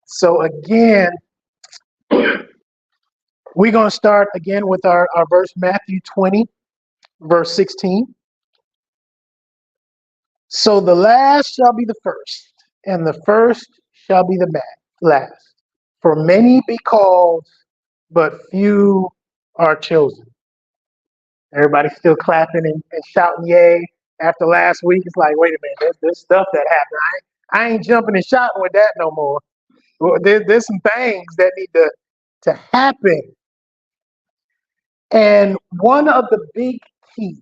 So again, we're going to start again with our verse, Matthew 20, verse 16. So the last shall be the first, and the first shall be the last. For many be called, but few are chosen. Everybody's still clapping and shouting yay after last week. It's like, wait a minute, there's stuff that happened. I ain't jumping and shouting with that no more. Well, there's some things that need to happen. And one of the big keys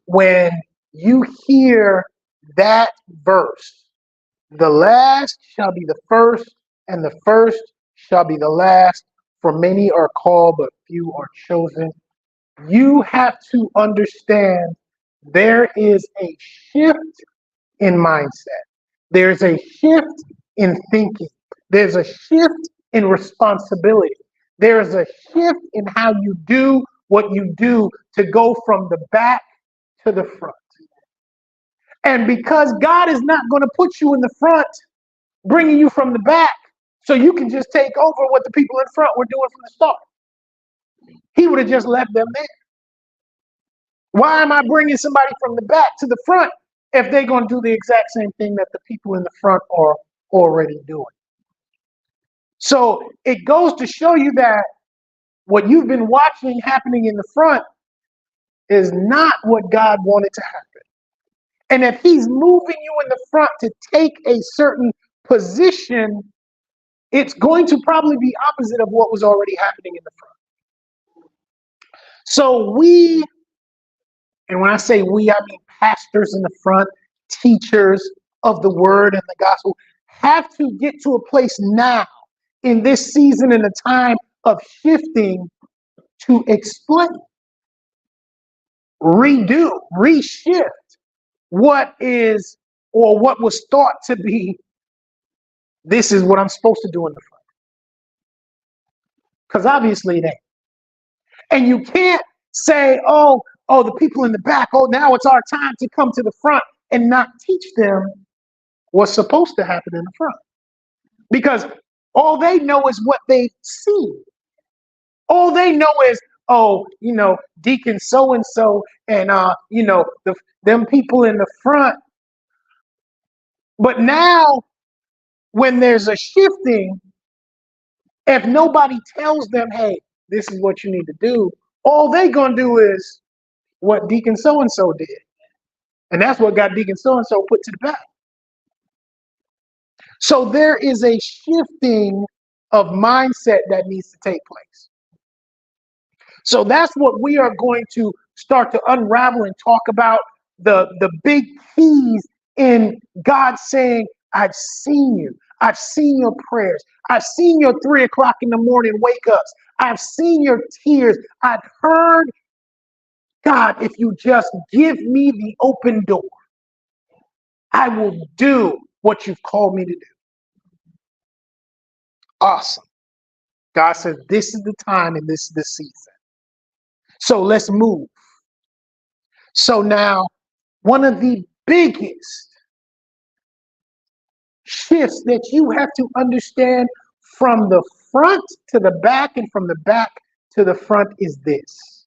when you hear that verse, the last shall be the first, and the first shall be the last, for many are called, but few are chosen. You have to understand there is a shift in mindset. There's a shift in thinking. There's a shift in responsibility. There's a shift in how you do what you do to go from the back to the front. And because God is not going to put you in the front, bringing you from the back, so you can just take over what the people in front were doing from the start. He would have just left them there. Why am I bringing somebody from the back to the front if they're going to do the exact same thing that the people in the front are already doing? So it goes to show you that what you've been watching happening in the front is not what God wanted to happen. And if he's moving you in the front to take a certain position, it's going to probably be opposite of what was already happening in the front. So we, and when I say we, I mean pastors in the front, teachers of the word and the gospel, have to get to a place now in this season and a time of shifting to explain, redo, reshift what is or what was thought to be, this is what I'm supposed to do in the front. Because obviously it ain't. And you can't say, oh, the people in the back, oh, now it's our time to come to the front, and not teach them what's supposed to happen in the front. Because all they know is what they see. All they know is, oh, Deacon so-and-so and, them people in the front. But now, when there's a shifting, if nobody tells them, hey, this is what you need to do, all they gonna do is what Deacon so-and-so did. And that's what got Deacon so-and-so put to the back. So there is a shifting of mindset that needs to take place. So that's what we are going to start to unravel and talk about, the big keys in God saying, I've seen you. I've seen your prayers. I've seen your 3 o'clock in the morning wake ups. I've seen your tears. I've heard, God, if you just give me the open door, I will do what you've called me to do. Awesome. God says, this is the time and this is the season. So let's move. So now, one of the biggest shifts that you have to understand from the front to the back and from the back to the front is this.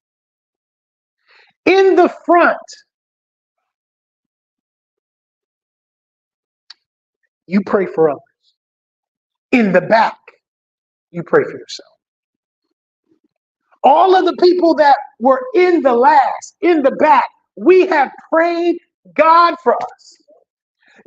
In the front, you pray for others. In the back, you pray for yourself. All of the people that were in the back, we have prayed God for us.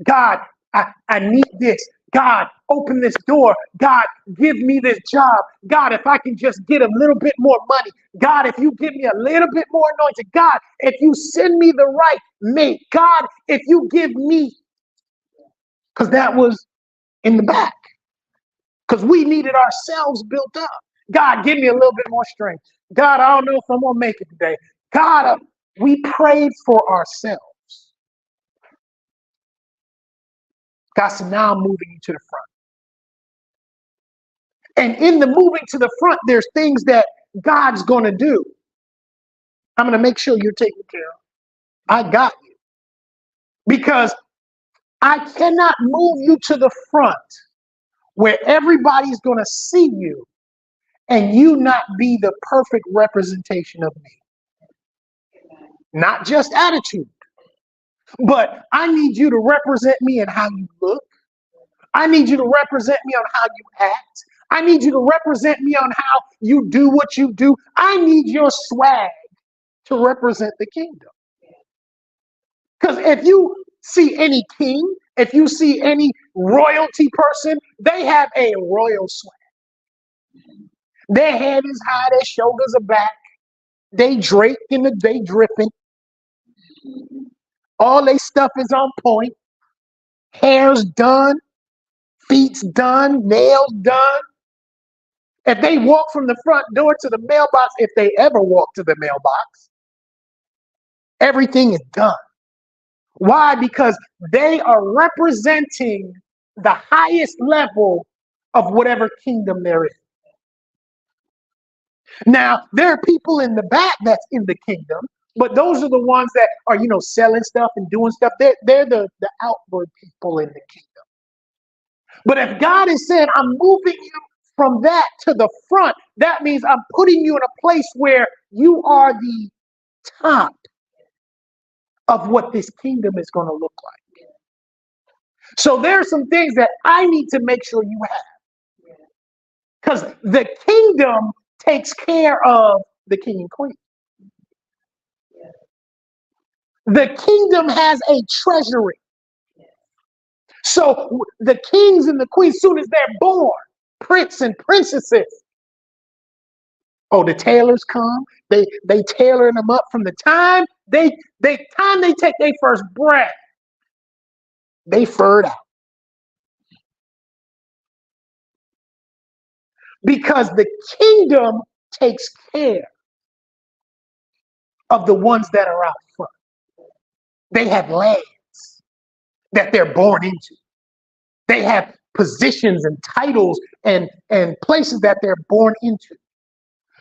God, I need this. God, open this door. God, give me this job. God, if I can just get a little bit more money. God, if you give me a little bit more anointing. God, if you send me the right mate. God, if you give me, because that was in the back. Because we needed ourselves built up. God, give me a little bit more strength. God, I don't know if I'm going to make it today. God, we prayed for ourselves. God said, now I'm moving you to the front. And in the moving to the front, there's things that God's going to do. I'm going to make sure you're taken care of. I got you. Because I cannot move you to the front where everybody's going to see you and you not be the perfect representation of me. Not just attitude, but I need you to represent me in how you look. I need you to represent me on how you act. I need you to represent me on how you do what you do. I need your swag to represent the kingdom. Because if you see any king, if you see any royalty person, they have a royal swag. Their head is high, their shoulders are back. They draped in the day dripping. All their stuff is on point. Hair's done, feet's done, nails done. If they walk from the front door to the mailbox, if they ever walk to the mailbox, everything is done. Why? Because they are representing the highest level of whatever kingdom they're in. Now, there are people in the back that's in the kingdom, but those are the ones that are, selling stuff and doing stuff. They're the outward people in the kingdom. But if God is saying, I'm moving you from that to the front, that means I'm putting you in a place where you are the top of what this kingdom is going to look like. So there are some things that I need to make sure you have. Because the kingdom takes care of the king and queen. The kingdom has a treasury. So the kings and the queens, soon as they're born, prince and princesses, the tailors come. They tailor them up from the time they take their first breath. They furred out. Because the kingdom takes care of the ones that are out front. They have lands that they're born into. They have positions and titles and places that they're born into.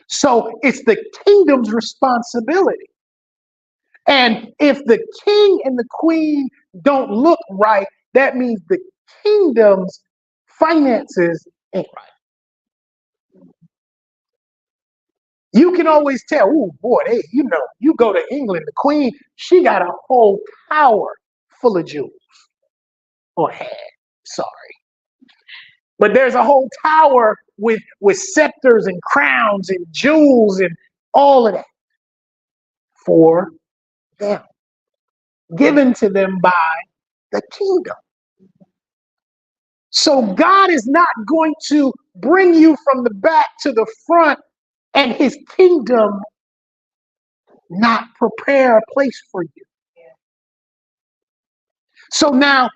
So it's the kingdom's responsibility. And if the king and the queen don't look right, that means the kingdom's finances ain't right. You can always tell, oh boy, you go to England, the queen, she got a whole tower full of jewels. Or had, sorry. But there's a whole tower with scepters and crowns and jewels and all of that for them, given to them by the kingdom. So God is not going to bring you from the back to the front and his kingdom not prepare a place for you. So now,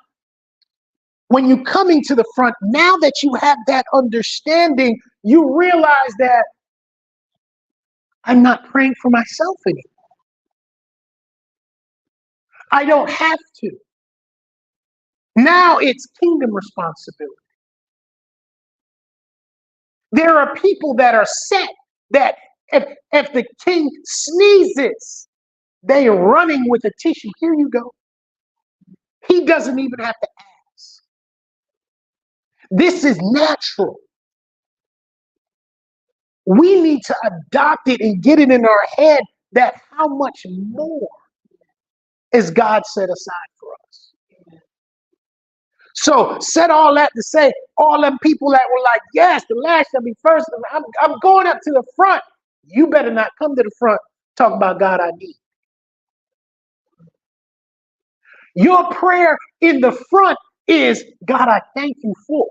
when you're coming to the front, now that you have that understanding, you realize that I'm not praying for myself anymore. I don't have to. Now it's kingdom responsibility. There are people that are set that if the king sneezes, they are running with a tissue. Here you go. He doesn't even have to ask. This is natural. We need to adopt it and get it in our head that how much more is God set aside for us. So said all that to say, all them people that were like, yes, the last shall be first. I'm going up to the front. You better not come to the front talk about God I need. Your prayer in the front is, God, I thank you for.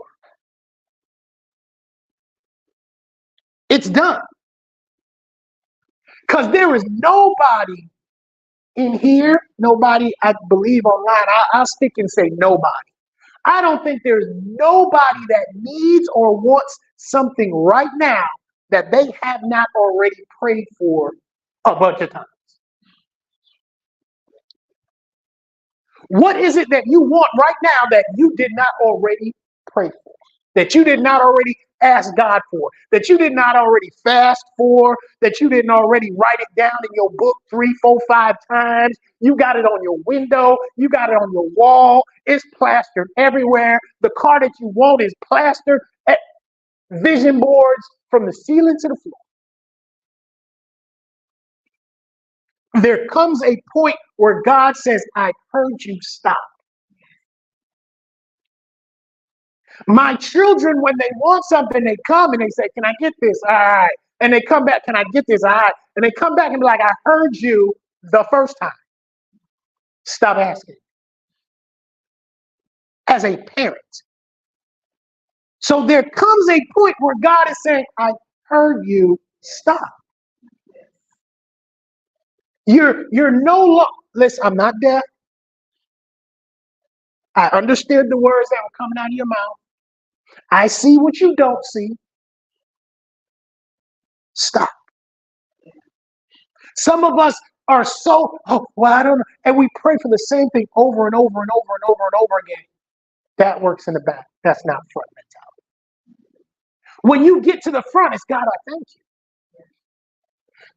It's done. Because there is nobody in here, nobody, I believe online, I'll stick and say nobody. I don't think there's nobody that needs or wants something right now that they have not already prayed for a bunch of times. What is it that you want right now that you did not already pray for? That you did not already ask God for, that you did not already fast for, that you didn't already write it down in your book 3, 4, 5 times. You got it on your window. You got it on your wall. It's plastered everywhere. The car that you want is plastered. Vision boards from the ceiling to the floor. There comes a point where God says, I heard you, stop. My children, when they want something, they come and they say, can I get this? All right. And they come back, can I get this? All right. And they come back and be like, I heard you the first time. Stop asking. As a parent. So there comes a point where God is saying, I heard you, stop. You're no longer, listen, I'm not deaf. I understood the words that were coming out of your mouth. I see what you don't see. Stop. Some of us are so, oh, well, I don't know. And we pray for the same thing over and over and over and over and over again. That works in the back. That's not front mentality. When you get to the front, it's God, I thank you.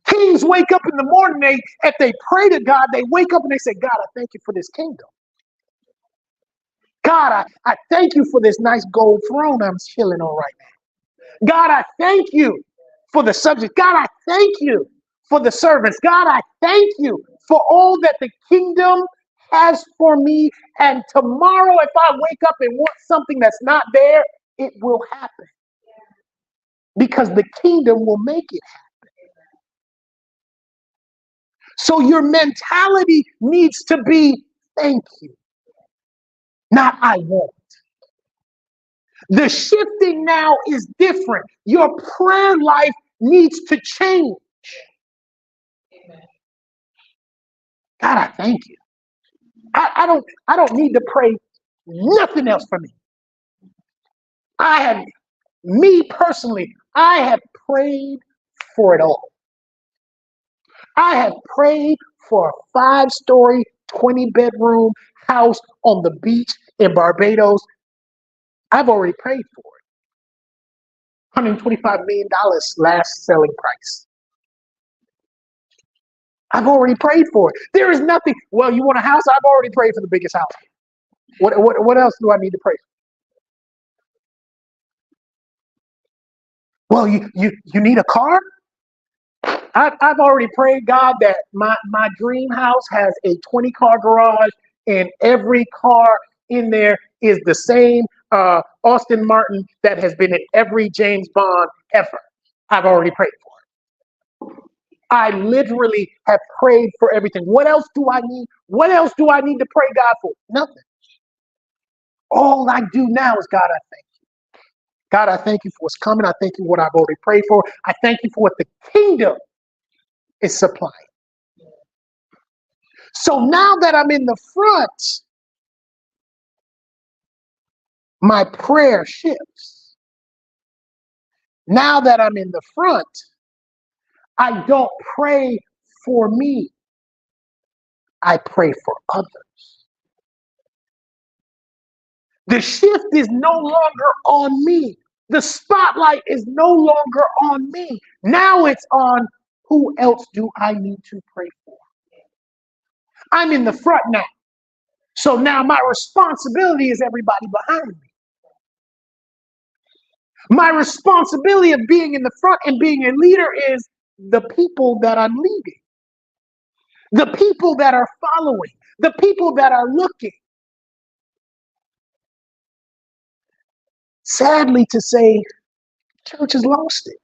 Kings wake up in the morning, if they pray to God, they wake up and they say, God, I thank you for this kingdom. God, I thank you for this nice gold throne I'm chilling on right now. God, I thank you for the subject. God, I thank you for the servants. God, I thank you for all that the kingdom has for me. And tomorrow, if I wake up and want something that's not there, it will happen. Because the kingdom will make it happen. So your mentality needs to be, thank you, not I want. The shifting now is different. Your prayer life needs to change. God, I thank you. I don't need to pray nothing else for me. Me personally, I have prayed for it all. I have prayed for a 5-story, 20-bedroom house on the beach in Barbados. I've already prayed for it. $125 million last selling price. I've already prayed for it. There is nothing. Well, you want a house? I've already prayed for the biggest house. What else do I need to pray for? Well, you need a car? I've already prayed, God, that my dream house has a 20-car garage, and every car in there is the same Aston Martin that has been in every James Bond ever. I've already prayed for it. I literally have prayed for everything. What else do I need? What else do I need to pray God for? Nothing. All I do now is, God, I thank you. God, I thank you for what's coming. I thank you for what I've already prayed for. I thank you for what the kingdom is supplying. So now that I'm in the front, my prayer shifts. Now that I'm in the front, I don't pray for me. I pray for others. The shift is no longer on me. The spotlight is no longer on me. Now it's on who else do I need to pray for. I'm in the front now. So now my responsibility is everybody behind me. My responsibility of being in the front and being a leader is the people that I'm leading, the people that are following, the people that are looking. Sadly to say, church has lost it.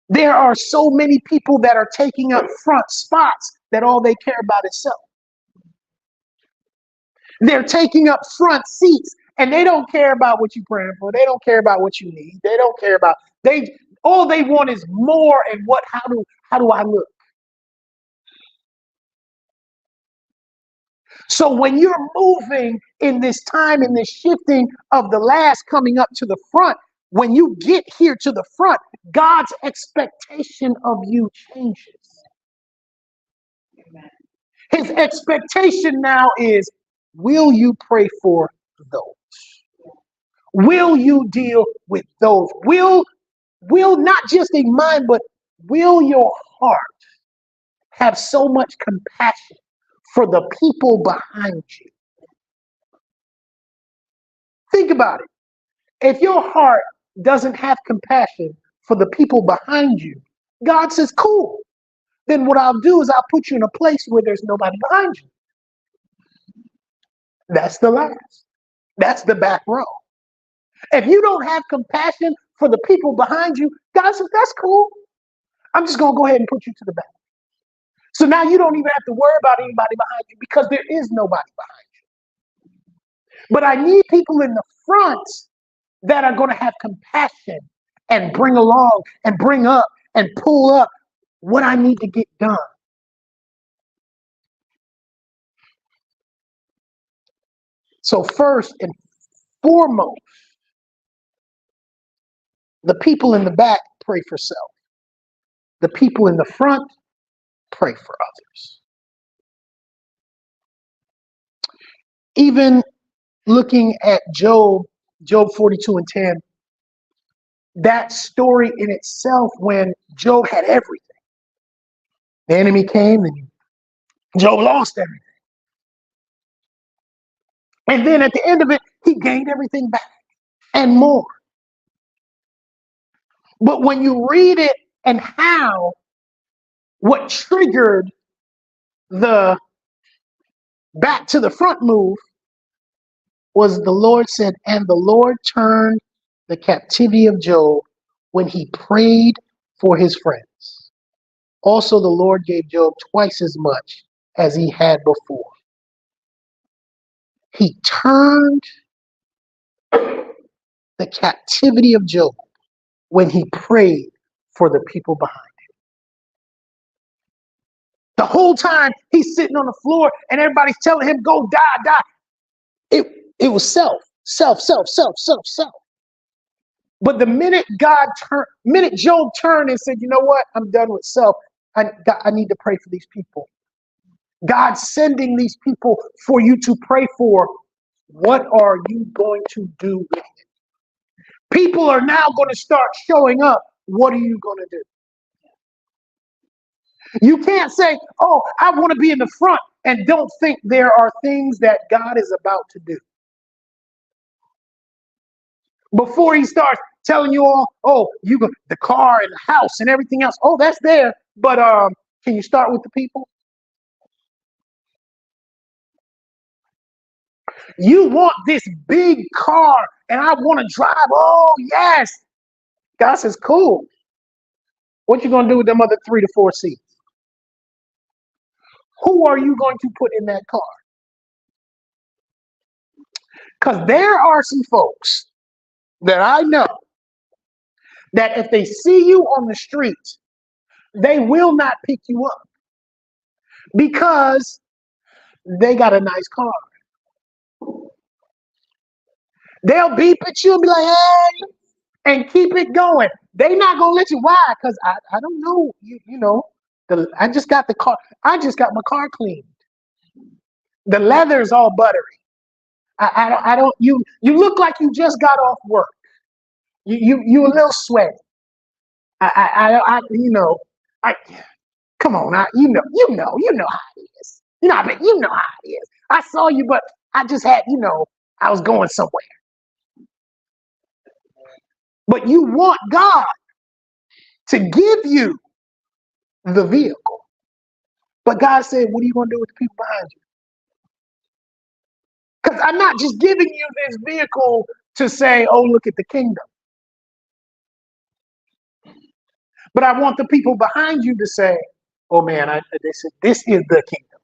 There are so many people that are taking up front spots that all they care about is self. They're taking up front seats and they don't care about what you're praying for. They don't care about what you need. They don't care about, all they want is more and how do I look? So when you're moving in this time, in this shifting of the last coming up to the front, when you get here to the front, God's expectation of you changes. Amen. His expectation now is, will you pray for those? Will you deal with those? Will not just a mind, but will your heart have so much compassion for the people behind you? Think about it. If your heart doesn't have compassion for the people behind you, God says, cool. Then what I'll do is I'll put you in a place where there's nobody behind you. That's the last. That's the back row. If you don't have compassion for the people behind you, God says, that's cool. I'm just going to go ahead and put you to the back. So now you don't even have to worry about anybody behind you because there is nobody behind you. But I need people in the front that are going to have compassion and bring along and bring up and pull up what I need to get done. So first and foremost, the people in the back pray for self. The people in the front pray for others. Even looking at Job 42:10, that story in itself, when Job had everything, the enemy came and Job lost everything. And then at the end of it, he gained everything back and more. But when you read it and how, what triggered the back to the front move was the Lord said, and the Lord turned the captivity of Job when he prayed for his friends. Also, the Lord gave Job twice as much as he had before. He turned the captivity of Job when he prayed for the people behind him. The whole time he's sitting on the floor and everybody's telling him, go die, die. It was self. But the minute Job turned and said, you know what, I'm done with self. I need to pray for these people. God's sending these people for you to pray for. What are you going to do with it? People are now going to start showing up. What are you going to do? You can't say, oh, I want to be in the front, and don't think there are things that God is about to do. Before he starts telling you all, oh, you go the car and the house and everything else. Oh, that's there. But can you start with the people? You want this big car and I want to drive. Oh, yes. God says, cool. What you going to do with them other 3 to 4 seats? Who are you going to put in that car? Because there are some folks that I know that if they see you on the street, they will not pick you up because they got a nice car. They'll beep at you and be like, hey, and keep it going. They're not going to let you. Why? Because I don't know. You know, I just got the car. I just got my car cleaned. The leather's all buttery. I don't, you look like you just got off work. You a little sweaty. Come on, you know how it is. You know how it is. I saw you, but I just had, I was going somewhere. But you want God to give you the vehicle. But God said, what are you going to do with the people behind you? Because I'm not just giving you this vehicle to say, oh, look at the kingdom. But I want the people behind you to say, oh, man, this is the kingdom.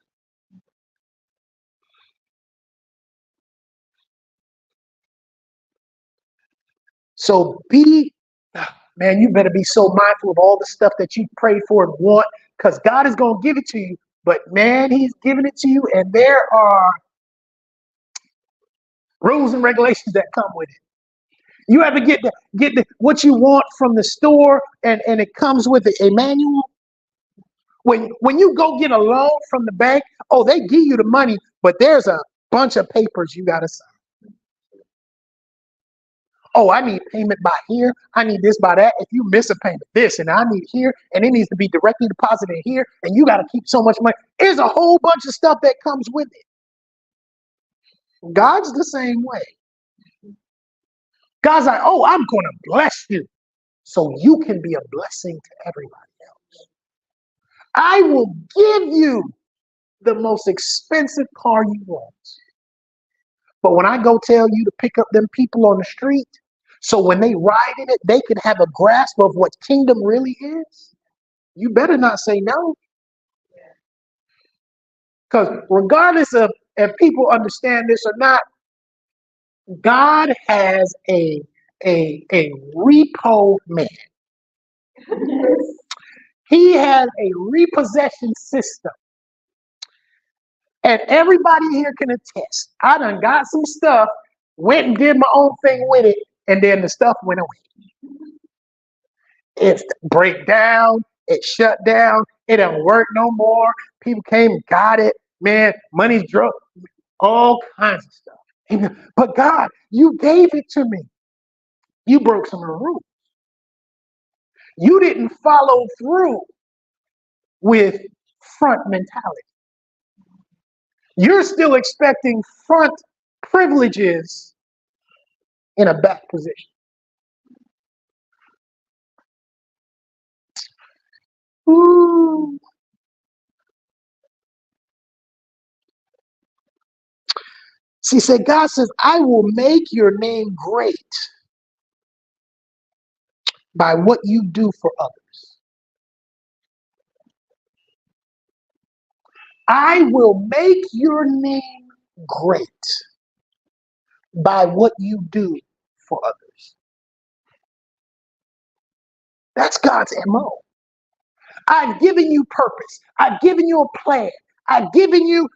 So man, you better be so mindful of all the stuff that you pray for and want, because God is going to give it to you. But, man, he's giving it to you, and there are rules and regulations that come with it. You ever get what you want from the store and it comes with a manual? When you go get a loan from the bank, oh, they give you the money, but there's a bunch of papers you got to sign. Oh, I need payment by here. I need this by that. If you miss a payment, this, and I need here, and it needs to be directly deposited here, and you got to keep so much money. There's a whole bunch of stuff that comes with it. God's the same way. God's like, oh, I'm going to bless you so you can be a blessing to everybody else. I will give you the most expensive car you want. But when I go tell you to pick up them people on the street, so when they ride in it, they can have a grasp of what kingdom really is, you better not say no. Because regardless of if people understand this or not, God has a repo man. He has a repossession system. And everybody here can attest. I done got some stuff, went and did my own thing with it, and then the stuff went away. It break down, it shut down, it don't work no more. People came and got it. Man, money's drunk, all kinds of stuff. But God, you gave it to me. You broke some of the rules. You didn't follow through with front mentality. You're still expecting front privileges in a back position. Ooh. See, said God says, I will make your name great by what you do for others. I will make your name great by what you do for others. That's God's MO. I've given you purpose. I've given you a plan. I've given you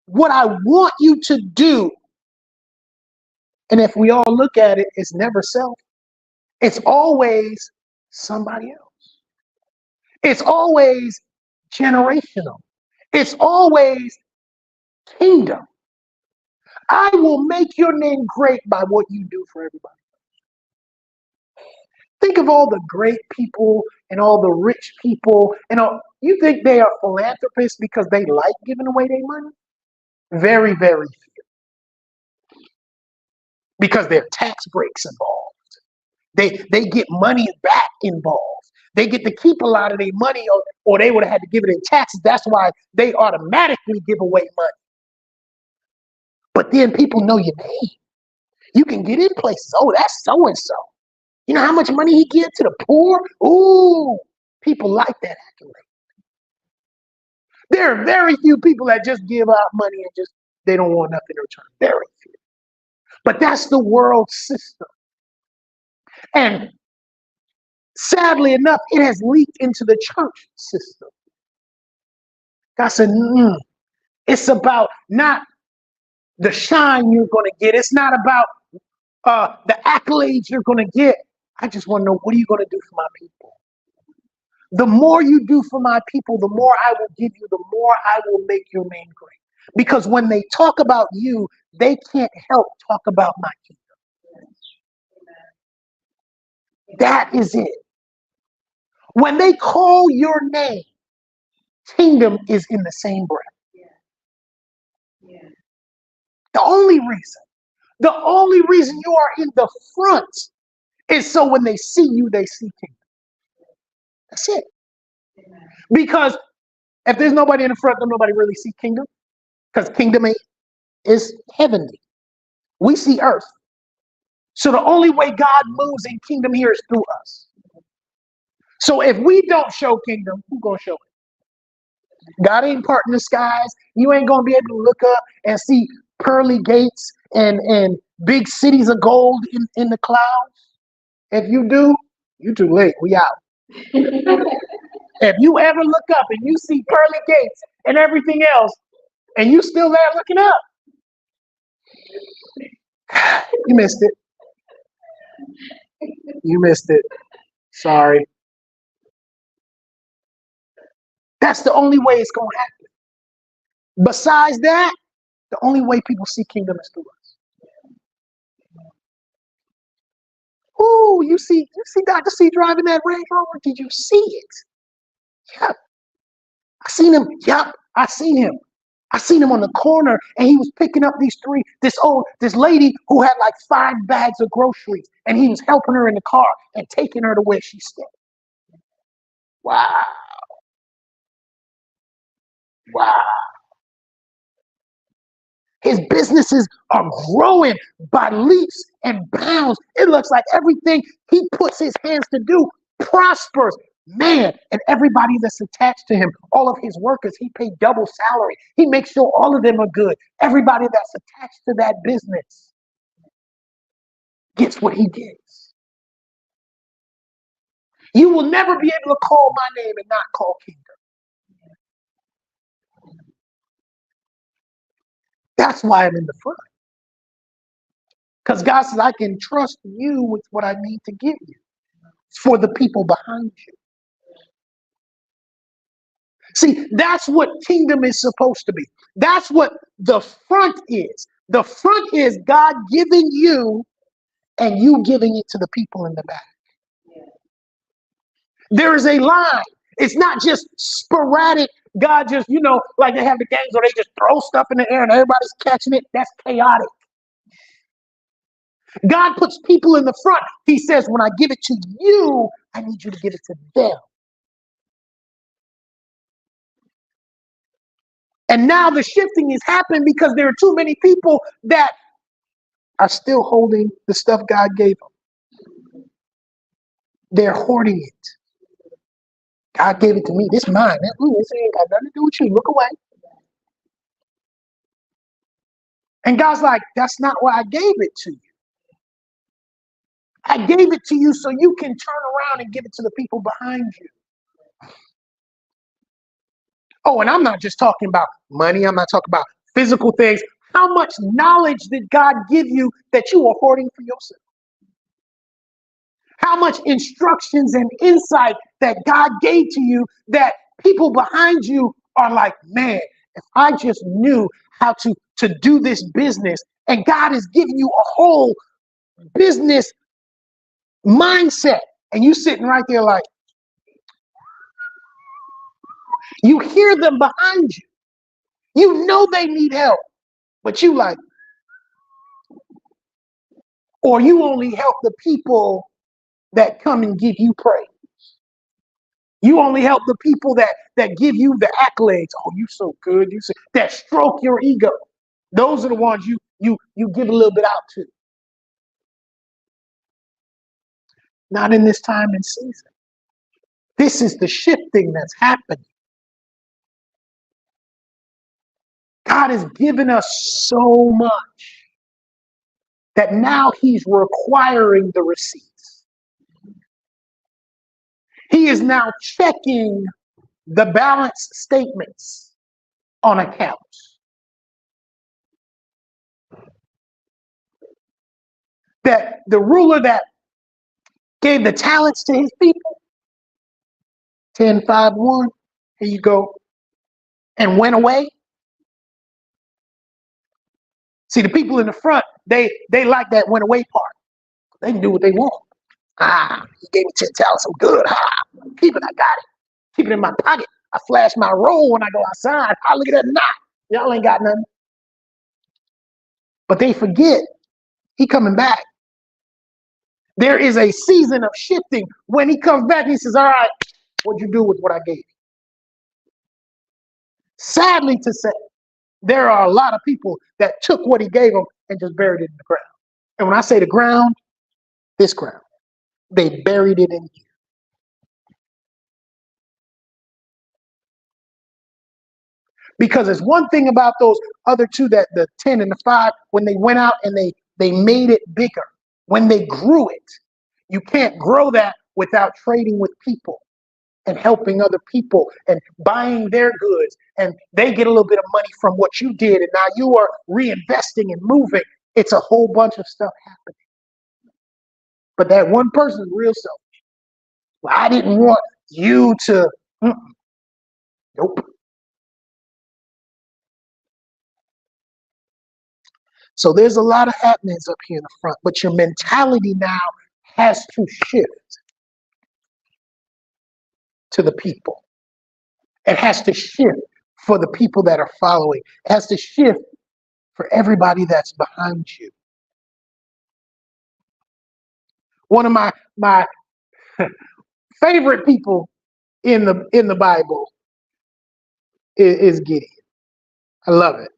what I want you to do. And if we all look at it, it's never self. It's always somebody else. It's always generational. It's always kingdom. I will make your name great by what you do for everybody. Think of all the great people and all the rich people and all. You think they are philanthropists because they like giving away their money? Very, very few. Because there are tax breaks involved. They get money back involved. They get to keep a lot of their money, or they would have had to give it in taxes. That's why they automatically give away money. But then people know your name. You can get in places. Oh, that's so and so. You know how much money he gives to the poor? Ooh, people like that accolade. There are very few people that just give out money and just they don't want nothing in return. Very few. But that's the world system. And sadly enough, it has leaked into the church system. God said, it's about not the shine you're going to get. It's not about the accolades you're going to get. I just want to know, what are you going to do for my people? The more you do for my people, the more I will give you, the more I will make your name great. Because when they talk about you, they can't help talk about my kingdom. That is it. When they call your name, kingdom is in the same breath. The only reason you are in the front is so when they see you, they see kingdom. That's it. Because if there's nobody in the front, then nobody really see kingdom. Because kingdom is heavenly. We see earth. So the only way God moves in kingdom here is through us. So if we don't show kingdom, who's going to show it? God ain't parting the skies. You ain't going to be able to look up and see pearly gates and big cities of gold in the clouds. If you do, you too late. We out. If you ever look up and you see pearly gates and everything else, and you still there looking up, you missed it. You missed it. Sorry. That's the only way it's going to happen. Besides that, the only way people see kingdom is through us. you see Dr. C driving that Range Rover? Did you see it? Yep. I seen him. Yep. I seen him. I seen him on the corner and he was picking up this lady who had like 5 bags of groceries and he was helping her in the car and taking her to where she stayed. Wow. Wow. His businesses are growing by leaps and bounds. It looks like everything he puts his hands to do prospers. Man, and everybody that's attached to him, all of his workers, he paid double salary. He makes sure all of them are good. Everybody that's attached to that business gets what he gets. You will never be able to call my name and not call kingdom. That's why I'm in the front. Because God says, I can trust you with what I need to give you. It's for the people behind you. See, that's what kingdom is supposed to be. That's what the front is. The front is God giving you and you giving it to the people in the back. There is a line. It's not just sporadic. God just, like they have the games where they just throw stuff in the air and everybody's catching it. That's chaotic. God puts people in the front. He says, when I give it to you, I need you to give it to them. And now the shifting is happening because there are too many people that are still holding the stuff God gave them. They're hoarding it. God gave it to me. This is mine. This ain't got nothing to do with you. Look away. And God's like, that's not why I gave it to you. I gave it to you so you can turn around and give it to the people behind you. Oh, and I'm not just talking about money. I'm not talking about physical things. How much knowledge did God give you that you are hoarding for yourself? How much instructions and insight that God gave to you that people behind you are like, man, if I just knew how to do this business, and God is giving you a whole business mindset, and you sitting right there like, you hear them behind you. You know they need help, but you like, or you only help the people that come and give you praise. You only help the people that give you the accolades. Oh, you so good. You so, that stroke your ego. Those are the ones you give a little bit out to. Not in this time and season. This is the shifting that's happening. God has given us so much that now he's requiring the receipts. He is now checking the balance statements on accounts. That the ruler that gave the talents to his people, 10, 5, 1, here you go, and went away. See, the people in the front, they like that went away part. They can do what they want. He gave me 10 talents, I'm good. Keep it, I got it. Keep it in my pocket. I flash my roll when I go outside. Look at that knot. Y'all ain't got nothing. But they forget he coming back. There is a season of shifting. When he comes back, he says, all right, what'd you do with what I gave you? Sadly to say, there are a lot of people that took what he gave them and just buried it in the ground. And when I say the ground, this ground, they buried it in here. Because there's one thing about those other two, that the 10 and the 5, when they went out and they made it bigger, when they grew it, you can't grow that without trading with people and helping other people and buying their goods. And they get a little bit of money from what you did. And now you are reinvesting and moving. It's a whole bunch of stuff happening. But that one person is real selfish. Well, I didn't want you to. Nope. So there's a lot of happenings up here in the front, but your mentality now has to shift to the people. It has to shift for the people that are following. It has to shift for everybody that's behind you. One of my favorite people in the Bible is Gideon. I love it.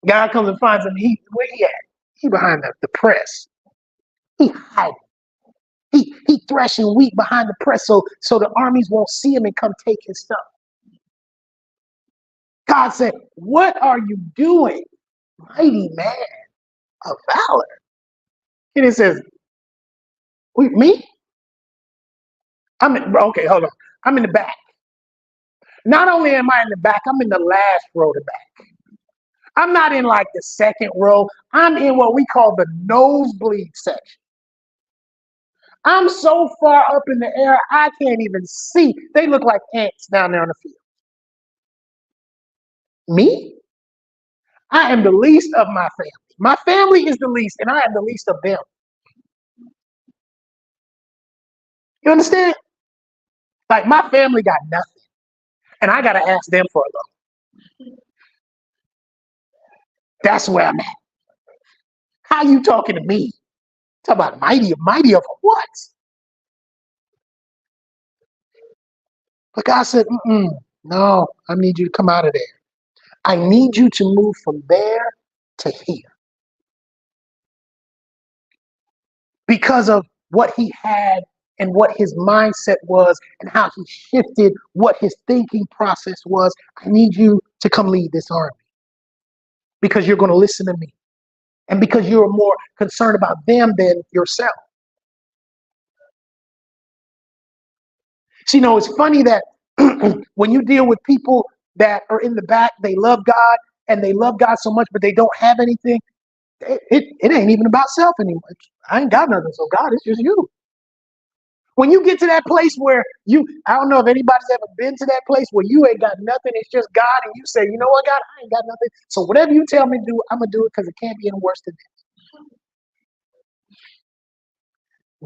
God comes and finds him. Where he at? He behind the press. He hiding. He threshing wheat behind the press so the armies won't see him and come take his stuff. God said, "What are you doing, mighty man of valor?" And it says, "Me? Okay, hold on. I'm in the back. Not only am I in the back, I'm in the last row to back. I'm not in like the second row. I'm in what we call the nosebleed section. I'm so far up in the air, I can't even see. They look like ants down there on the field. Me? I am the least of my family. My family is the least, and I am the least of them. You understand? Like my family got nothing, and I got to ask them for a loan. That's where I'm at. How you talking to me? Talk about mighty of what? But God said, no, I need you to come out of there. I need you to move from there to here. Because of what he had and what his mindset was and how he shifted what his thinking process was, I need you to come lead this army. Because you're going to listen to me. And because you're more concerned about them than yourself. So, it's funny that when you deal with people that are in the back, they love God and they love God so much, but they don't have anything. It ain't even about self anymore. I ain't got nothing, so God, it's just you. When you get to that place where I don't know if anybody's ever been to that place where you ain't got nothing, it's just God, and you say, you know what, God, I ain't got nothing. So whatever you tell me to do, I'm going to do it because it can't be any worse than this.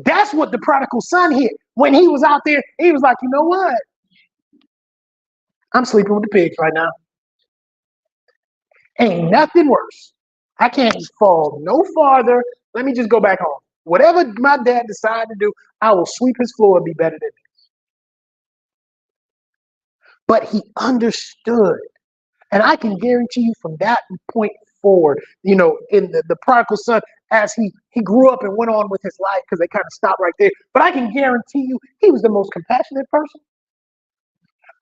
That's what the prodigal son hit. When he was out there, he was like, you know what? I'm sleeping with the pigs right now. Ain't nothing worse. I can't fall no farther. Let me just go back home. Whatever my dad decided to do, I will sweep his floor and be better than this. But he understood. And I can guarantee you from that point forward, in the prodigal son, as he grew up and went on with his life, because they kind of stopped right there. But I can guarantee you he was the most compassionate person.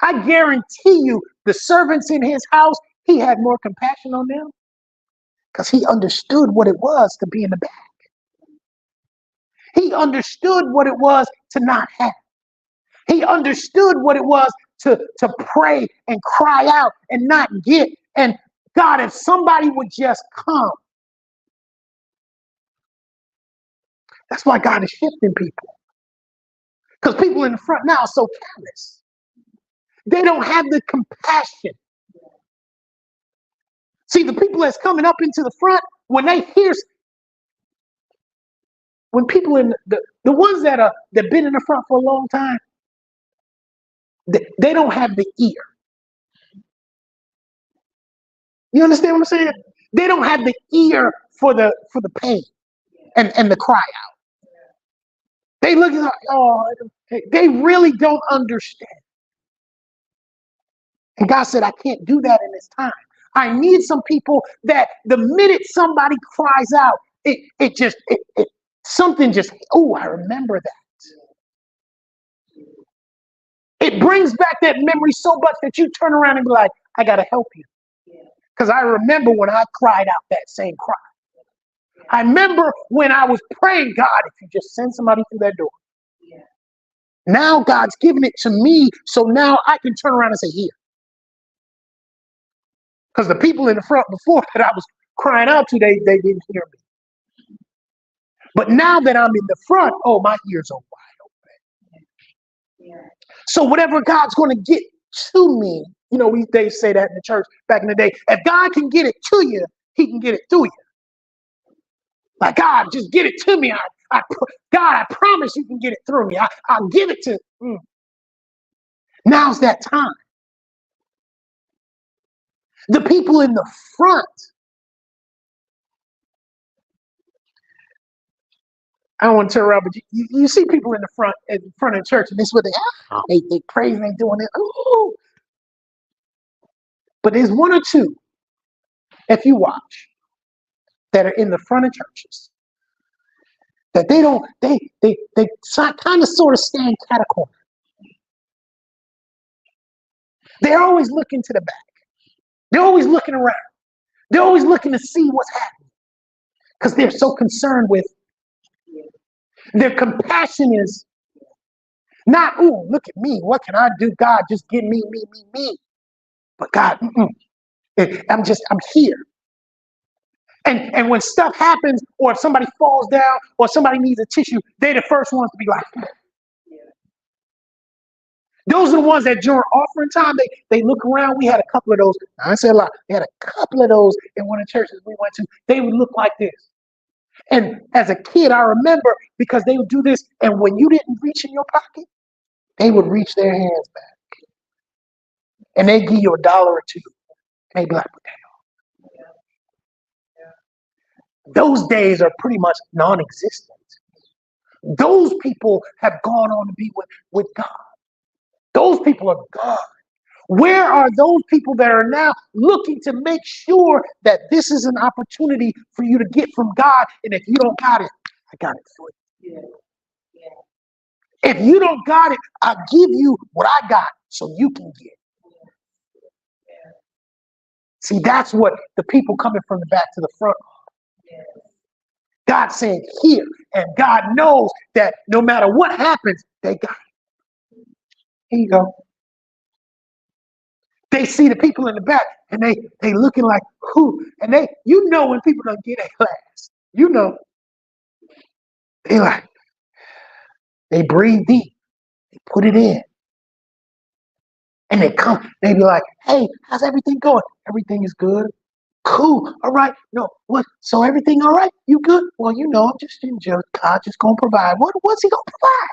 I guarantee you the servants in his house, he had more compassion on them because he understood what it was to be in the back. He understood what it was to not have. He understood what it was to pray and cry out and not get. And God, if somebody would just come. That's why God is shifting people. Because people in the front now are so callous. They don't have the compassion. See, the people that's coming up into the front, when people in the ones that been in the front for a long time, they don't have the ear. You understand what I'm saying? They don't have the ear for the pain and the cry out. They look like, they really don't understand. And God said, I can't do that in this time. I need some people that the minute somebody cries out, something just, I remember that. It brings back that memory so much that you turn around and be like, I got to help you. Because I remember when I cried out that same cry. I remember when I was praying, God, if you just send somebody through that door. Now God's giving it to me, so now I can turn around and say, here. Because the people in the front before that I was crying out to, they didn't hear me. But now that I'm in the front, my ears are wide open. So whatever God's going to get to me, they say that in the church back in the day. If God can get it to you, he can get it through you. Like, God, just get it to me. God, I promise you can get it through me. I'll give it to. Now's that time. The people in the front. I don't want to turn around, but you see people in front of the church, and this is what they praise and they doing it. Ooh. But there's one or two, if you watch, that are in the front of churches that they kind of sort of stand catacomb. They're always looking to the back. They're always looking around. They're always looking to see what's happening because they're so concerned with their compassion is not, ooh, look at me. What can I do? God, just give me. But God, I'm here. And when stuff happens, or if somebody falls down, or somebody needs a tissue, they're the first ones to be like, those are the ones that during offering time, they look around. We had a couple of those. I said a lot. We had a couple of those in one of the churches we went to. They would look like this. And as a kid, I remember because they would do this. And when you didn't reach in your pocket, they would reach their hands back. And they'd give you $1 or $2. And they'd be like, those days are pretty much non-existent. Those people have gone on to be with God. Those people are gone. Where are those people that are now looking to make sure that this is an opportunity for you to get from God? And if you don't got it, I got it for you. If you don't got it, I'll give you what I got so you can get it. See, that's what the people coming from the back to the front are. God's saying here, and God knows that no matter what happens, they got it. Here you go. They see the people in the back, and they looking like who? And when people don't get a class, they breathe deep, they put it in, and they be like, hey, how's everything going? Everything is good. Cool. All right. No, what? So everything all right? You good? Well, I'm just enjoying. God just gonna provide. What's he gonna provide?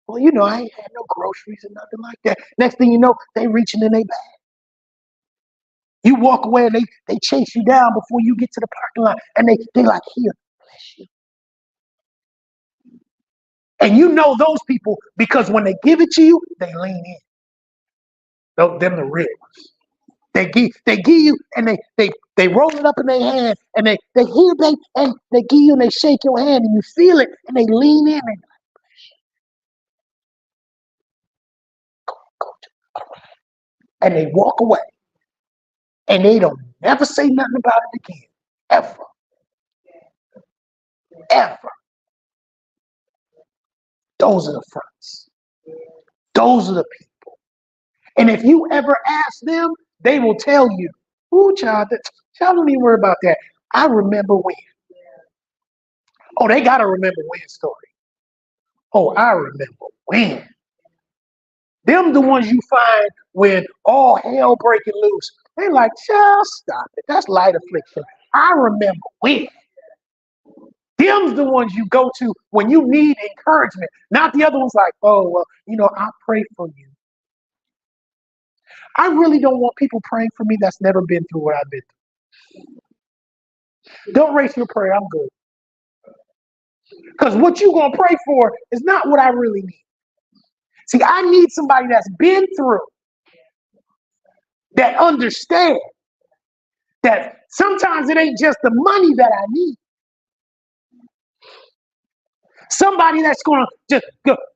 Well, I ain't had no groceries and nothing like that. Next thing you know, they reaching in their bag. You walk away and they chase you down before you get to the parking lot, and they like, here, bless you. And you know those people because when they give it to you, they lean in. Them the real ones. They give you, and they roll it up in their hand, and they hear and they give you, and they shake your hand, and you feel it, and they lean in, and and they walk away, and they don't never say nothing about it again, ever. Those are the fronts. Those are the people. And if you ever ask them, they will tell you, ooh, child, don't even worry about that. I remember when. Oh, they got to remember when story. Oh, I remember when. Them the ones you find when all hell breaking loose. They like, child, stop it. That's light affliction. I remember when. Them's the ones you go to when you need encouragement. Not the other ones like, oh, well, I'll pray for you. I really don't want people praying for me that's never been through what I've been through. Don't raise your prayer. I'm good. Because what you're going to pray for is not what I really need. See, I need somebody that's been through, that understands that sometimes it ain't just the money that I need. Somebody that's going to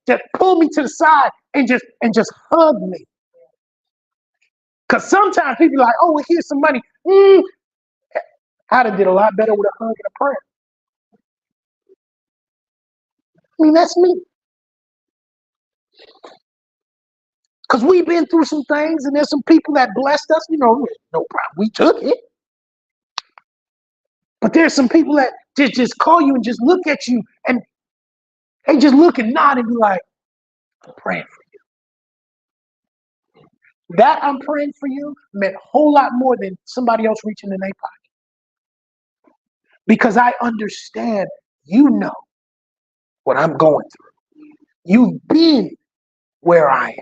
just pull me to the side and just hug me. Because sometimes people are like, oh, well, here's some money. I'd have did a lot better with a hug and a prayer. I mean, that's me. Because we've been through some things, and there's some people that blessed us, no problem. We took it. But there's some people that just call you and just look at you, and they just look and nod and be like, I'm praying for you. That I'm praying for you meant a whole lot more than somebody else reaching in their pocket. Because I understand, what I'm going through. You've been where I am.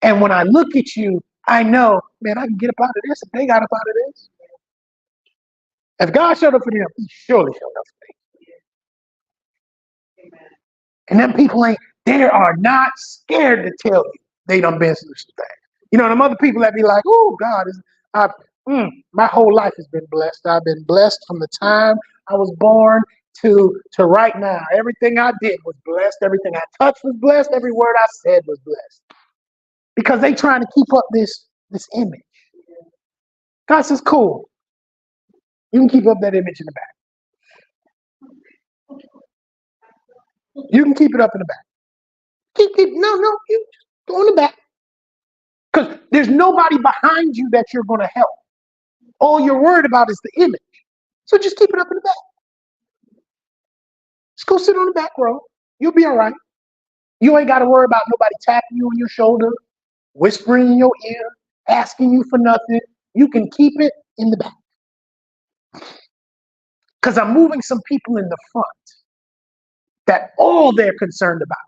And when I look at you, I know, man, I can get up out of this if they got up out of this. If God showed up for them, he surely showed up for me. And them people they are not scared to tell you they done been through some things. You know, them other people that be like, oh, God, my whole life has been blessed. I've been blessed from the time I was born to right now. Everything I did was blessed. Everything I touched was blessed. Every word I said was blessed. Because they trying to keep up this image. God says, cool. You can keep up that image in the back. You can keep it up in the back. No, you just go in the back. Because there's nobody behind you that you're going to help. All you're worried about is the image. So just keep it up in the back. Just go sit on the back row. You'll be all right. You ain't got to worry about nobody tapping you on your shoulder, whispering in your ear, asking you for nothing. You can keep it in the back. Because I'm moving some people in the front that all they're concerned about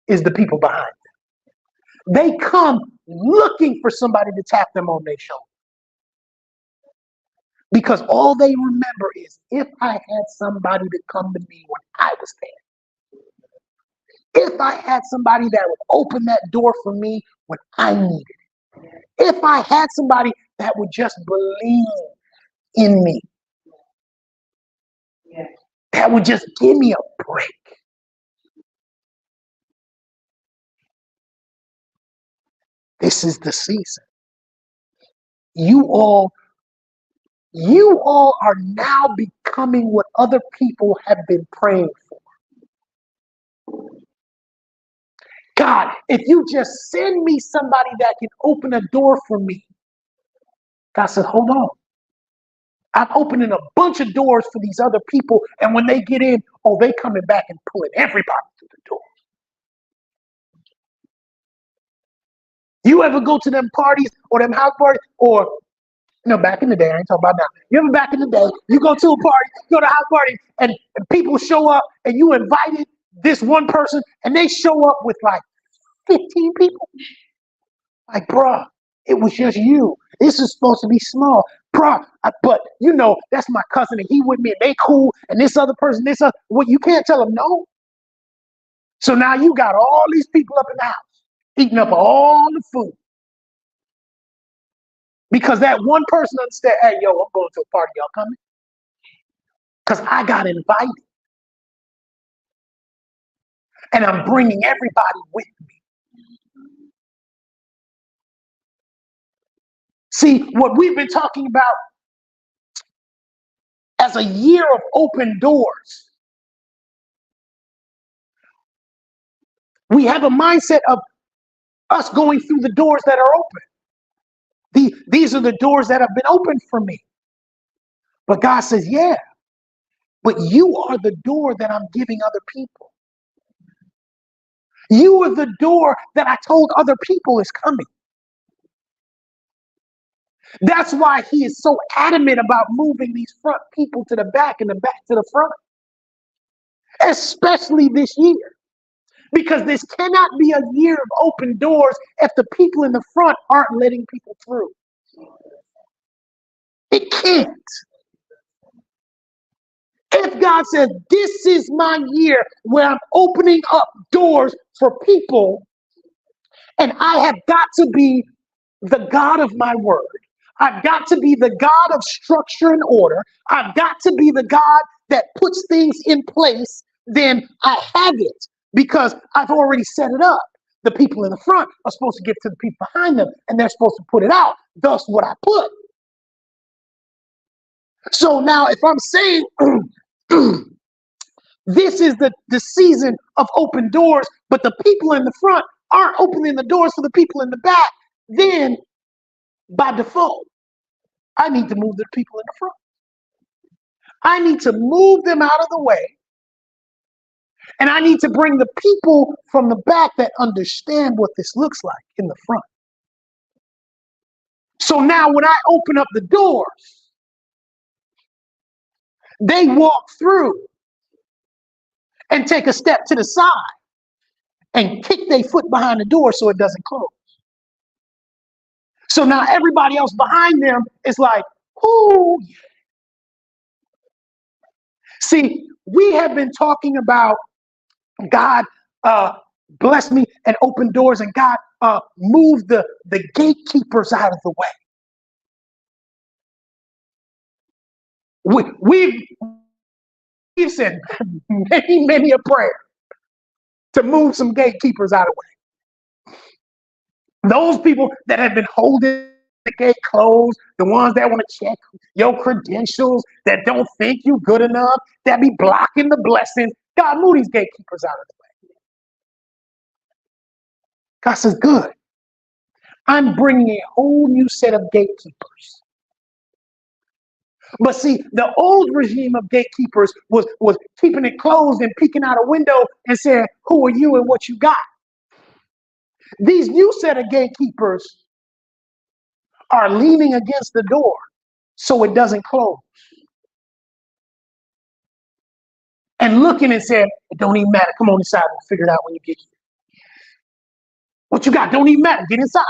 is the people behind them. They come looking for somebody to tap them on their shoulder. Because all they remember is, if I had somebody to come to me when I was there. If I had somebody that would open that door for me when I needed it. If I had somebody that would just believe in me. That would just give me a break. This is the season. You all are now becoming what other people have been praying for. God, if you just send me somebody that can open a door for me. God said, hold on. I'm opening a bunch of doors for these other people, and when they get in, they coming back and pulling everybody through the door. You ever go to them parties or them house parties, or back in the day, I ain't talking about now. You ever back in the day, you go to a party, go to a house party, and people show up, and you invited this one person, and they show up with like 15 people? Like, bruh, it was just you. This is supposed to be small. Bruh, but that's my cousin, and he with me, and they cool, and this other person, well, you can't tell them no. So now you got all these people up in the house, eating up all the food. Because that one person understands, hey, yo, I'm going to a party, y'all coming? Because I got invited. And I'm bringing everybody with me. See, what we've been talking about as a year of open doors, we have a mindset of us going through the doors that are open. These are the doors that have been opened for me. But God says, yeah, but you are the door that I'm giving other people. You are the door that I told other people is coming. That's why he is so adamant about moving these front people to the back and the back to the front. Especially this year. Because this cannot be a year of open doors if the people in the front aren't letting people through. It can't. If God says, this is my year where I'm opening up doors for people, and I have got to be the God of my word. I've got to be the God of structure and order. I've got to be the God that puts things in place. Then I have it because I've already set it up. The people in the front are supposed to give to the people behind them, and they're supposed to put it out. Thus what I put. So now if I'm saying this is the season of open doors, but the people in the front aren't opening the doors for the people in the back, then by default, I need to move the people in the front. I need to move them out of the way. And I need to bring the people from the back that understand what this looks like in the front. So now when I open up the doors, they walk through and take a step to the side and kick their foot behind the door so it doesn't close. So now everybody else behind them is like, ooh. See, we have been talking about God bless me and open doors, and God move the gatekeepers out of the way. We've said many a prayer to move some gatekeepers out of the way. Those people that have been holding the gate closed, the ones that want to check your credentials, that don't think you good enough, that be blocking the blessings. God, move these gatekeepers out of the way. God says, good. I'm bringing a whole new set of gatekeepers. But see, the old regime of gatekeepers was keeping it closed and peeking out a window and saying, who are you and what you got? These new set of gatekeepers are leaning against the door so it doesn't close. And looking and saying, it don't even matter. Come on inside. We'll figure it out when you get here. What you got don't even matter. Get inside.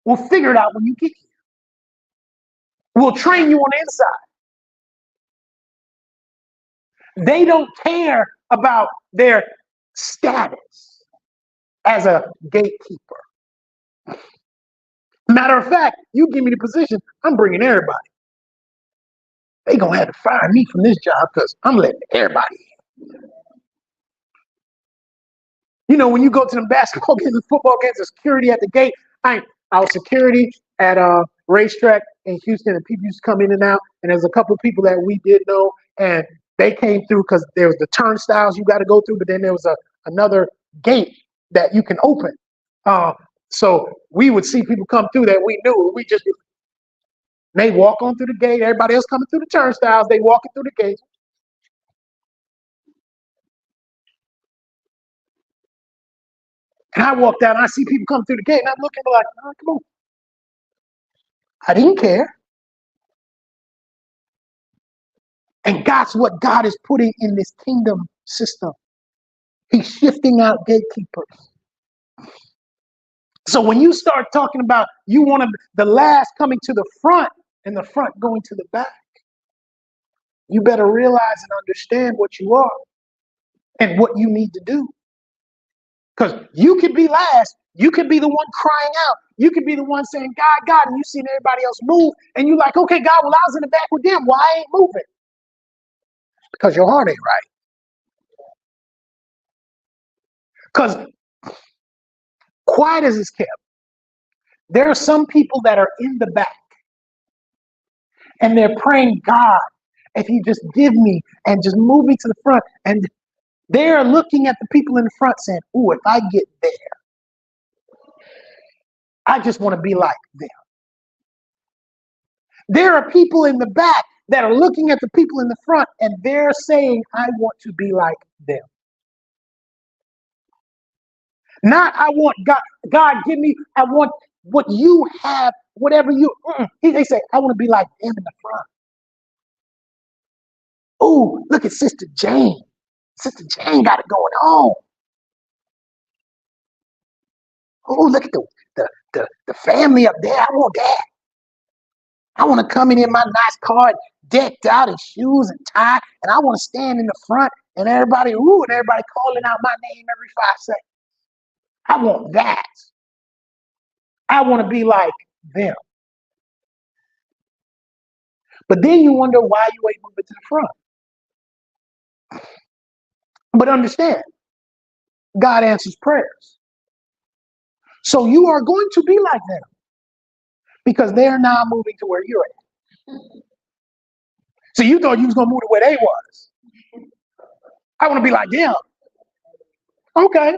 We'll figure it out when you get here. We'll train you on the inside. They don't care about their status as a gatekeeper. Matter of fact, you give me the position, I'm bringing everybody. They gonna have to fire me from this job because I'm letting everybody in. You know, when you go to the basketball games and football games, the security at the gate. I was security at a racetrack in Houston, and people used to come in and out. And there's a couple of people that we did know, and they came through because there was the turnstiles you got to go through, but then there was another gate that you can open. So we would see people come through that we knew. We just they walk on through the gate. Everybody else coming through the turnstiles. They walking through the gate. And I walk down, and I see people come through the gate, and I'm looking like, oh, come on. I didn't care. And that's what God is putting in this kingdom system. He's shifting out gatekeepers. So when you start talking about you want the last coming to the front and the front going to the back, you better realize and understand what you are and what you need to do. Because you could be last. You could be the one crying out. You could be the one saying, God, God, and you seen everybody else move. And you're like, okay, God, well, I was in the back with them. Why I ain't moving? Because your heart ain't right. Because quiet as it's kept, there are some people that are in the back and they're praying, God, if you just give me and just move me to the front. And they're looking at the people in the front saying, ooh, if I get there, I just want to be like them. There are people in the back that are looking at the people in the front and they're saying, I want to be like them. Not I want God give me, I want what you have, whatever you, they say, I want to be like them in the front. Oh, look at Sister Jane. Sister Jane got it going on. Oh, look at the family up there. I want that. I want to come in my nice car, decked out in shoes and tie, and I want to stand in the front and everybody, and everybody calling out my name every 5 seconds. I want that. I want to be like them. But then you wonder why you ain't moving to the front. But understand, God answers prayers. So you are going to be like them because they're now moving to where you're at. So you thought you was going to move to where they was. I want to be like them. Okay.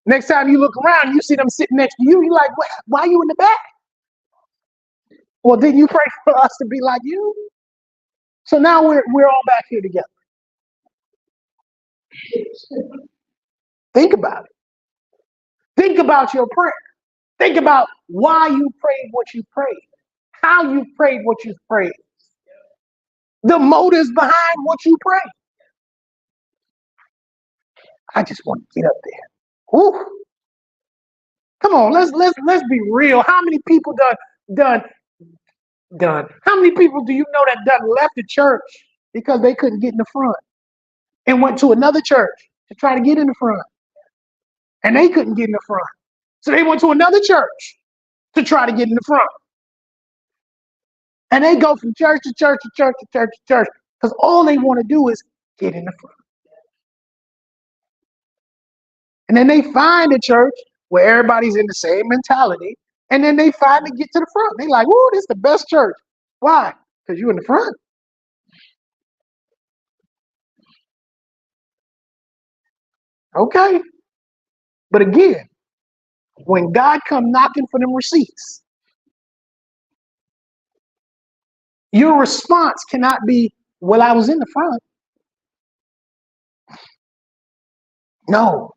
Next time you look around, you see them sitting next to you. You're like, why are you in the back? Well, didn't you pray for us to be like you? So now we're all back here together. Think about it. Think about your prayer. Think about why you prayed what you prayed, how you prayed what you prayed, the motives behind what you prayed. I just want to get up there. Whew. Come on, let's be real. How many people done? How many people do you know that done left the church because they couldn't get in the front and went to another church to try to get in the front, and they couldn't get in the front, so they went to another church to try to get in the front, and they go from church to church to church to church to church because all they want to do is get in the front. And then they find a church where everybody's in the same mentality, and then they finally get to the front. They like, "Woo, this is the best church." Why? Because you're in the front. Okay. But again, when God come knocking for them receipts, your response cannot be, "Well, I was in the front." No.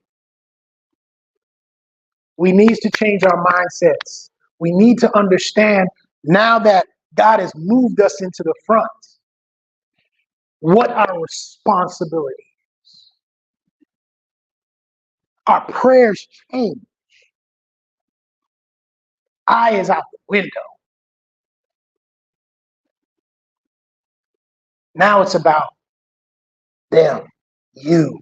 We need to change our mindsets. We need to understand now that God has moved us into the front, what our responsibility is. Our prayers change. Eye is out the window. Now it's about them, you.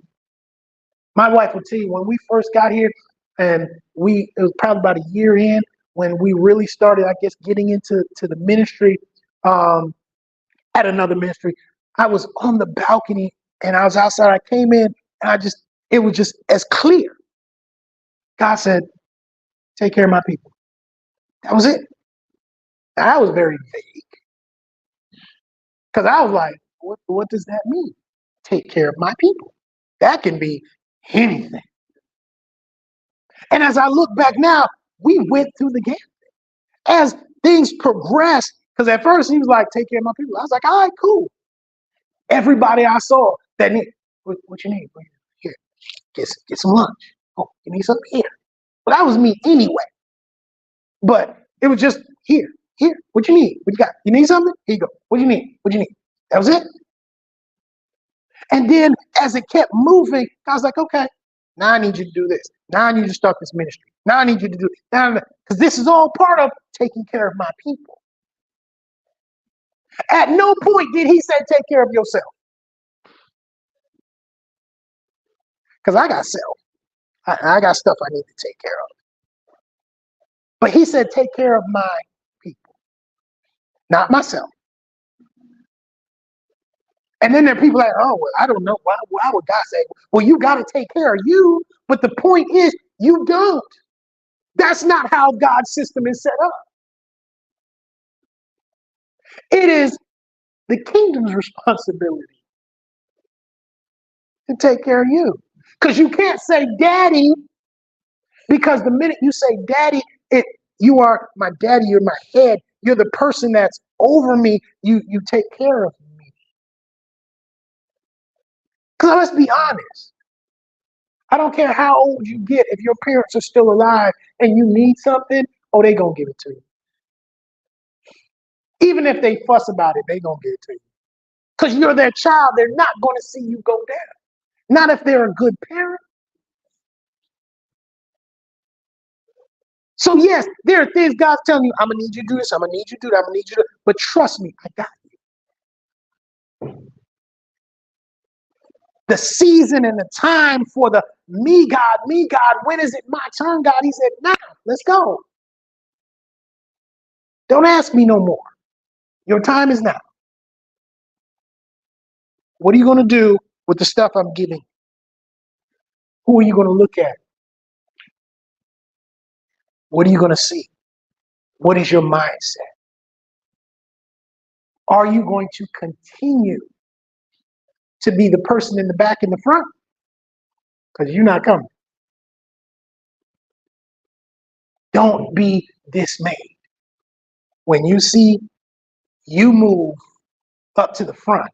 My wife will tell you when we first got here, and it was probably about a year in when we really started, I guess, getting into the ministry at another ministry. I was on the balcony and I was outside. I came in and it was just as clear. God said, "Take care of my people." That was it. And I was very vague because I was like, what does that mean? Take care of my people. That can be anything. And as I look back now, we went through the game. As things progressed, because at first he was like, "Take care of my people." I was like, "All right, cool." Everybody I saw that need, what you need? Here, get some lunch. Oh, you need something? Here. Well, that was me anyway. But it was just here. What you need? What you got? You need something? Here you go. What you need? What you need? That was it. And then as it kept moving, I was like, okay, now I need you to do this. Now I need you to start this ministry. Now I need you to do it. Because this is all part of taking care of my people. At no point did he say, "Take care of yourself." Because I got self. I got stuff I need to take care of. But he said, "Take care of my people, not myself." And then there are people like, "Oh, well, I don't know. Why would God say, well, you got to take care of you?" But the point is, you don't. That's not how God's system is set up. It is the kingdom's responsibility to take care of you. Because you can't say "daddy," because the minute you say "daddy," you are my daddy, you're my head, you're the person that's over me, you take care of me. Because let's be honest, I don't care how old you get, if your parents are still alive and you need something, they gonna give it to you. Even if they fuss about it, they gonna give it to you. Because you're their child, they're not gonna see you go down. Not if they're a good parent. So yes, there are things God's telling you, "I'm gonna need you to do this, I'm gonna need you to do that, I'm gonna need you to," but trust me, I got you. The season and the time for the me God, when is it my turn, God? He said, "Now, let's go. Don't ask me no more. Your time is now. What are you gonna do with the stuff I'm giving? Who are you gonna look at? What are you gonna see? What is your mindset? Are you going to continue to be the person in the back and the front? Because you're not coming. Don't be dismayed when you see you move up to the front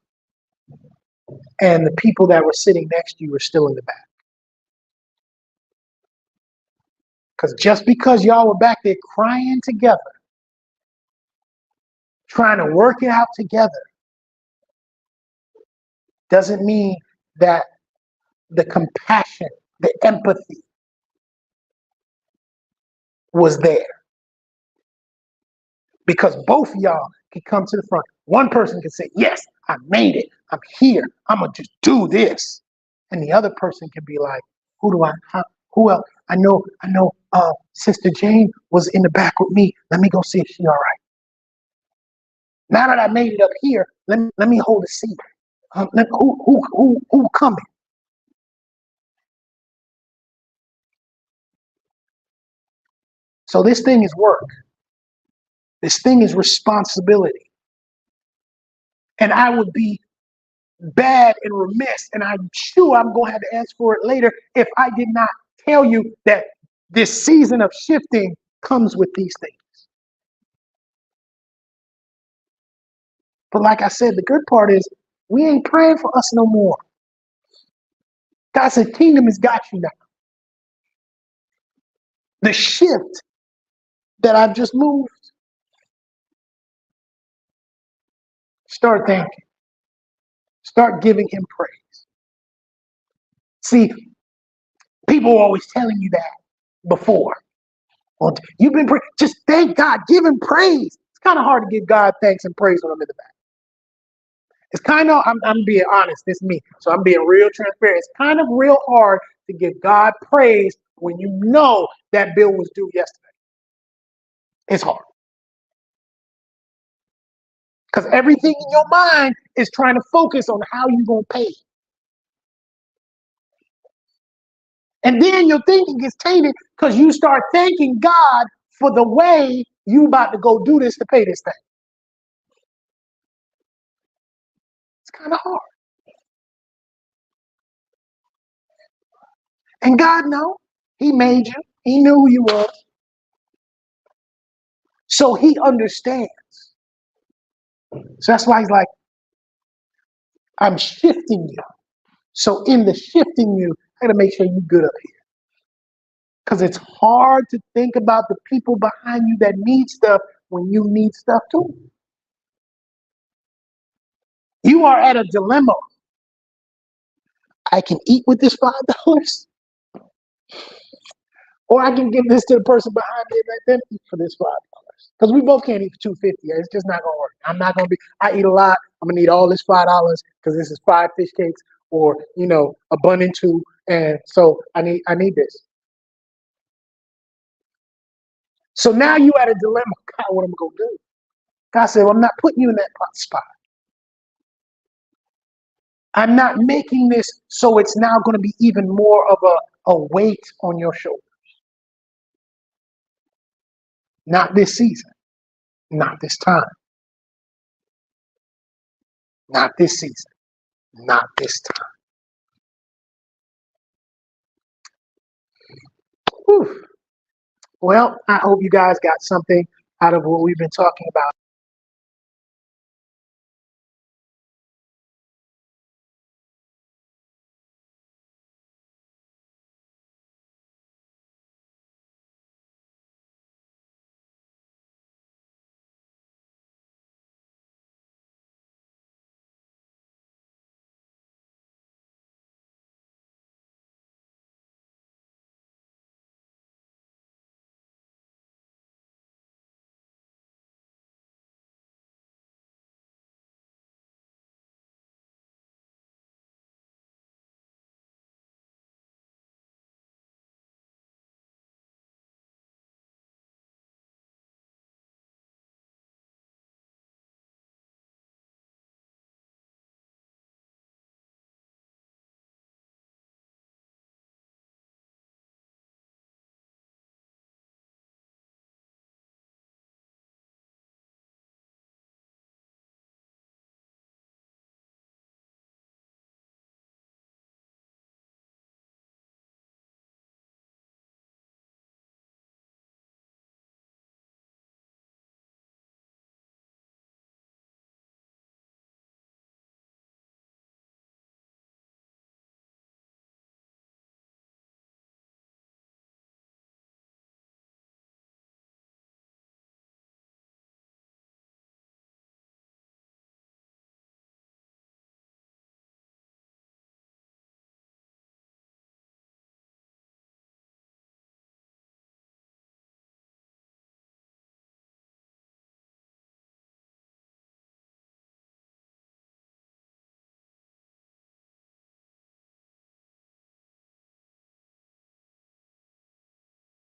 and the people that were sitting next to you are still in the back. Because just because y'all were back there crying together, trying to work it out together, doesn't mean that the compassion, the empathy was there. Because both of y'all can come to the front. One person can say, yes, I made it. I'm here. I'm going to just do this. And the other person can be like, who else? I know, Sister Jane was in the back with me. Let me go see if she's all right. Now that I made it up here, let me hold a seat. Who coming? So this thing is work. This thing is responsibility. And I would be bad and remiss, and I'm sure I'm going to have to ask for it later if I did not tell you that this season of shifting comes with these things. But like I said, the good part is we ain't praying for us no more. God said, kingdom has got you now. The shift that I've just moved, start thanking. Start giving him praise. See, people were always telling you that before. Well, you've been just thank God, give him praise. It's kind of hard to give God thanks and praise when I'm in the back. It's kind of, I'm being honest, this is me. So I'm being real transparent. It's kind of real hard to give God praise when you know that bill was due yesterday. It's hard. Because everything in your mind is trying to focus on how you're going to pay. And then your thinking gets tainted because you start thanking God for the way you about to go do this to pay this thing. It's kind of hard. And God knows. He made you. He knew who you were. So he understands. So that's why he's like, I'm shifting you. So in the shifting you, I got to make sure you're good up here. Because it's hard to think about the people behind you that need stuff when you need stuff too. You are at a dilemma. I can eat with this $5, or I can give this to the person behind me and let them eat for this $5. Because we both can't eat for $2.50. It's just not gonna work. I'm not gonna be. I eat a lot. I'm gonna need all this $5 because this is 5 fish cakes, or a bun and two, and so I need this. So now you at a dilemma. God, what am I gonna do? God said, well, I'm not putting you in that spot. I'm not making this so it's now going to be even more of a weight on your shoulders. Not this season. Not this time. Not this season. Not this time. Whew. Well, I hope you guys got something out of what we've been talking about.